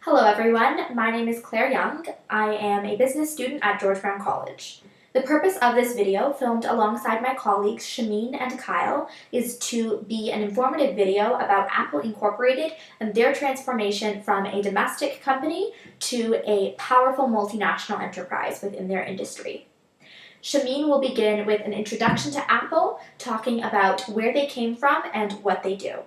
Hello everyone, my name is Claire Young. I am a business student at George Brown College. The purpose of this video, filmed alongside my colleagues Shameen and Kyle, is to be an informative video about Apple Incorporated and their transformation from a domestic company to a powerful multinational enterprise within their industry. Shameen will begin with an introduction to Apple, talking about where they came from and what they do.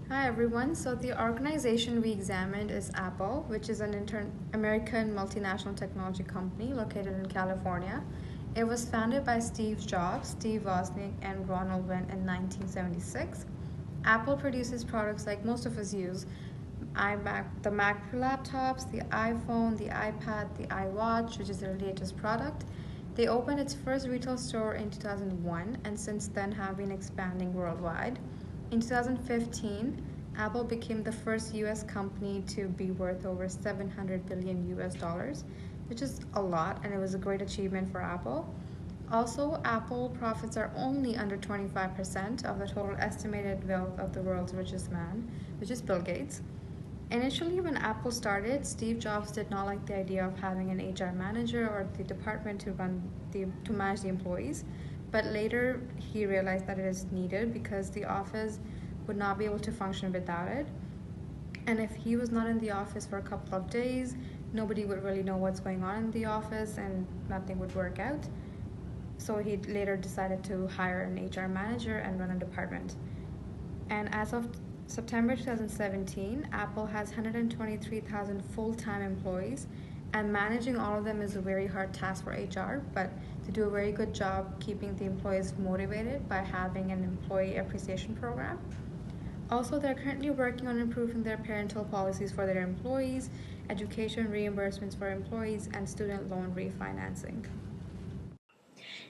Hi everyone, so the organization we examined is Apple, which is an American multinational technology company located in California. It was founded by Steve Jobs, Steve Wozniak, and Ronald Wynn in 1976. Apple produces products like most of us use, the Mac laptops, the iPhone, the iPad, the iWatch, which is their latest product. They opened its first retail store in 2001 and since then have been expanding worldwide. In 2015, Apple became the first US company to be worth over 700 billion US dollars, which is a lot, and it was a great achievement for Apple. Also, Apple profits are only under 25% of the total estimated wealth of the world's richest man, which is Bill Gates. Initially, when Apple started, Steve Jobs did not like the idea of having an HR manager or the department to manage the employees. But later, he realized that it is needed because the office would not be able to function without it. And if he was not in the office for a couple of days, nobody would really know what's going on in the office and nothing would work out. So he later decided to hire an HR manager and run a department. And as of September 2017, Apple has 123,000 full-time employees, and managing all of them is a very hard task for HR, but they do a very good job keeping the employees motivated by having an employee appreciation program. Also, they're currently working on improving their parental policies for their employees, education reimbursements for employees, and student loan refinancing.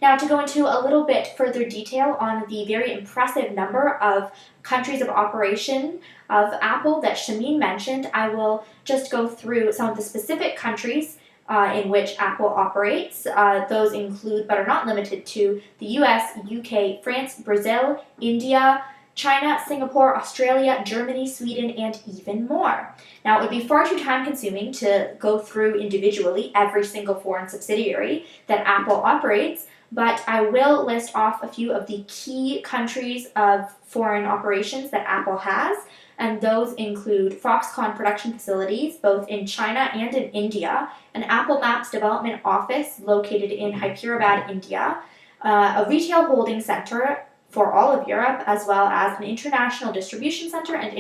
Now, to go into a little bit further detail on the very impressive number of countries of operation of Apple that Shameen mentioned, I will just go through some of the specific countries in which Apple operates. Those include, but are not limited to, the US, UK, France, Brazil, India, China, Singapore, Australia, Germany, Sweden, and even more. Now, it would be far too time-consuming to go through individually every single foreign subsidiary that Apple operates, but I will list off a few of the key countries of foreign operations that Apple has, and those include Foxconn production facilities both in China and in India, an Apple Maps development office located in Hyderabad, India, a retail holding center for all of Europe, as well as an international distribution center and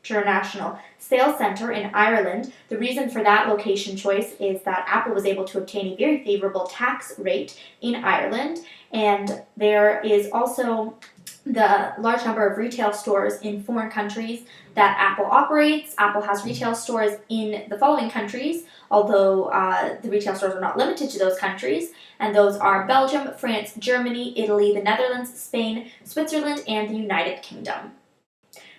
international sales center in Ireland. The reason for that location choice is that Apple was able to obtain a very favorable tax rate in Ireland, and there is also the large number of retail stores in foreign countries that Apple operates. Apple has retail stores in the following countries, although the retail stores are not limited to those countries, and those are Belgium, France, Germany, Italy, the Netherlands, Spain, Switzerland, and the United Kingdom.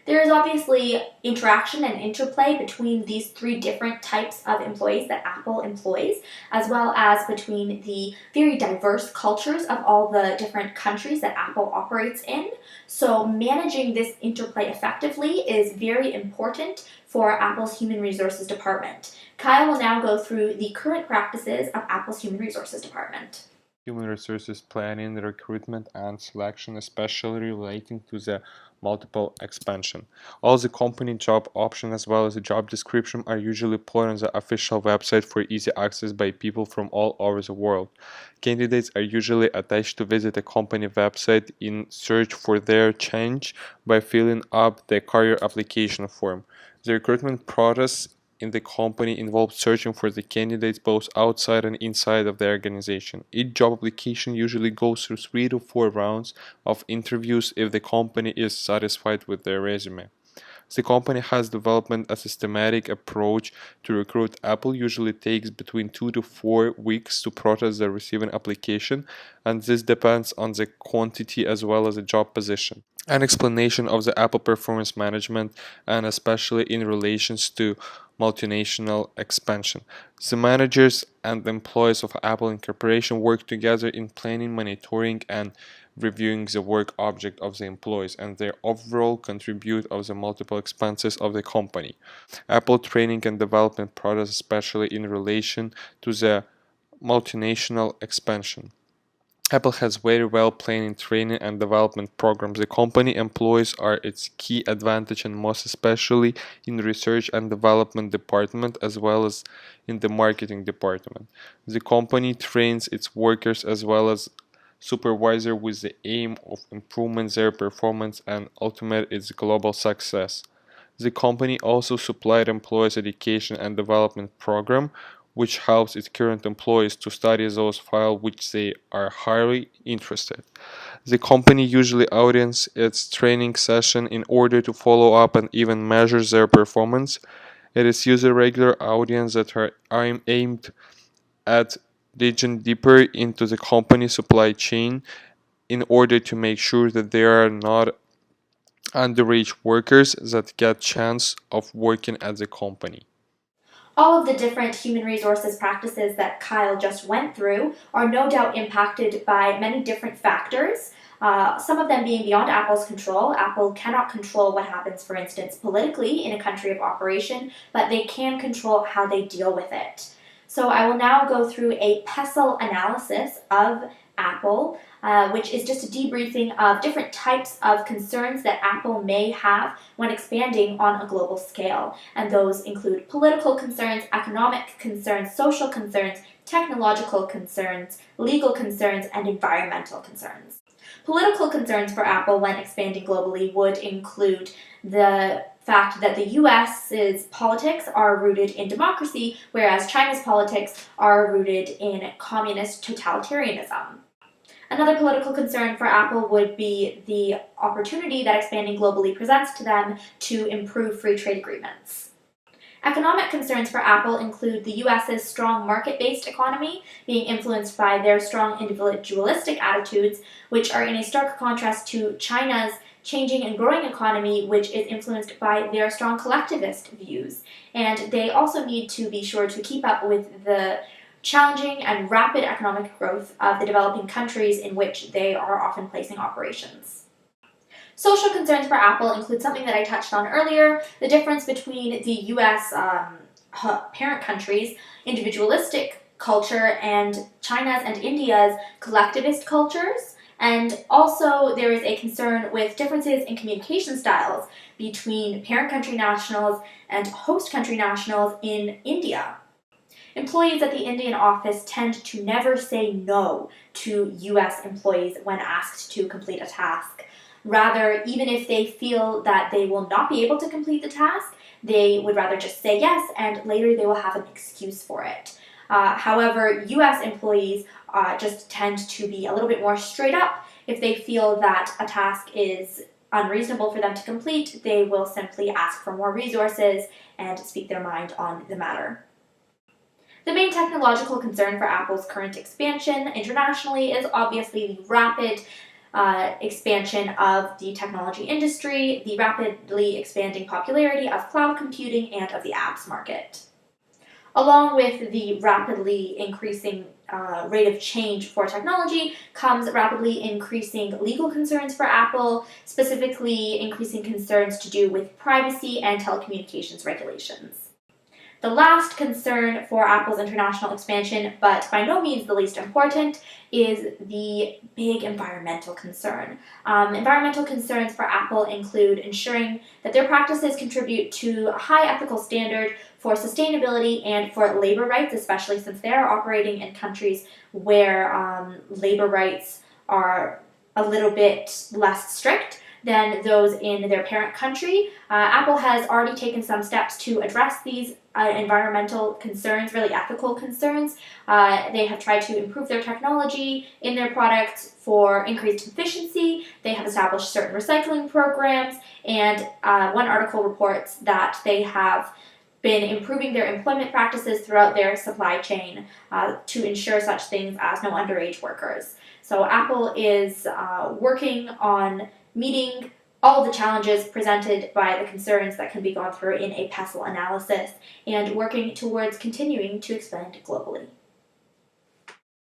There is obviously interaction and interplay between these three different types of employees that Apple employs, as well as between the very diverse cultures of all the different countries that Apple operates in. So managing this interplay effectively is very important for Apple's Human Resources Department. Kyle will now go through the current practices of Apple's Human Resources Department. Human resources planning, recruitment, and selection, especially relating to the multiple expansion. All the company job options as well as the job description are usually put on the official website for easy access by people from all over the world. Candidates are usually attached to visit a company website in search for their change by filling up the career application form. The recruitment process in the company involves searching for the candidates both outside and inside of the organization. Each job application usually goes through 3 to 4 rounds of interviews if the company is satisfied with their resume. The company has developed a systematic approach to recruit. Apple usually takes between 2 to 4 weeks to process the receiving application, and this depends on the quantity as well as the job position. an explanation of the Apple performance management and especially in relations to multinational expansion. The managers and employees of Apple Incorporation work together in planning, monitoring, and reviewing the work object of the employees and their overall contribute of the multiple expenses of the company. Apple training and development products, especially in relation to the multinational expansion. Apple has very well planned training and development programs. The company employees are its key advantage and most especially in research and development department as well as in the marketing department. The company trains its workers as well as supervisor with the aim of improving their performance and ultimate its global success. The company also supplied employees education and development program which helps its current employees to study those files which they are highly interested. The company usually audience its training session in order to follow up and even measure their performance. It is usually regular audience that are aimed at digging deeper into the company supply chain in order to make sure that there are not underage workers that get chance of working at the company. All of the different human resources practices that Kyle just went through are no doubt impacted by many different factors, some of them being beyond Apple's control. Apple cannot control what happens, for instance, politically in a country of operation, but they can control how they deal with it. So I will now go through a pestle analysis of Apple, which is just a debriefing of different types of concerns that Apple may have when expanding on a global scale. And those include political concerns, economic concerns, social concerns, technological concerns, legal concerns, and environmental concerns. Political concerns for Apple when expanding globally would include the fact that the US's politics are rooted in democracy, whereas China's politics are rooted in communist totalitarianism. Another political concern for Apple would be the opportunity that expanding globally presents to them to improve free trade agreements. Economic concerns for Apple include the US's strong market-based economy being influenced by their strong individualistic attitudes, which are in a stark contrast to China's changing and growing economy, which is influenced by their strong collectivist views. And they also need to be sure to keep up with the challenging and rapid economic growth of the developing countries in which they are often placing operations. Social concerns for Apple include something that I touched on earlier, the difference between the US parent country's individualistic culture and China's and India's collectivist cultures. And also there is a concern with differences in communication styles between parent country nationals and host country nationals in India. Employees at the Indian office tend to never say no to US employees when asked to complete a task. Rather, even if they feel that they will not be able to complete the task, they would rather just say yes, and later they will have an excuse for it. However, US employees just tend to be a little bit more straight up. If they feel that a task is unreasonable for them to complete, they will simply ask for more resources and speak their mind on the matter. The main technological concern for Apple's current expansion internationally is obviously the rapid expansion of the technology industry, the rapidly expanding popularity of cloud computing, and of the apps market. Along with the rapidly increasing rate of change for technology comes rapidly increasing legal concerns for Apple, specifically increasing concerns to do with privacy and telecommunications regulations. The last concern for Apple's international expansion, but by no means the least important, is the big environmental concern. Environmental concerns for Apple include ensuring that their practices contribute to a high ethical standard for sustainability and for labor rights, especially since they are operating in countries where labor rights are a little bit less strict than those in their parent country. Apple has already taken some steps to address these environmental concerns, really ethical concerns. They have tried to improve their technology in their products for increased efficiency. They have established certain recycling programs, and one article reports that they have been improving their employment practices throughout their supply chain to ensure such things as no underage workers. So Apple is working on meeting all the challenges presented by the concerns that can be gone through in a PESTEL analysis, and working towards continuing to expand globally.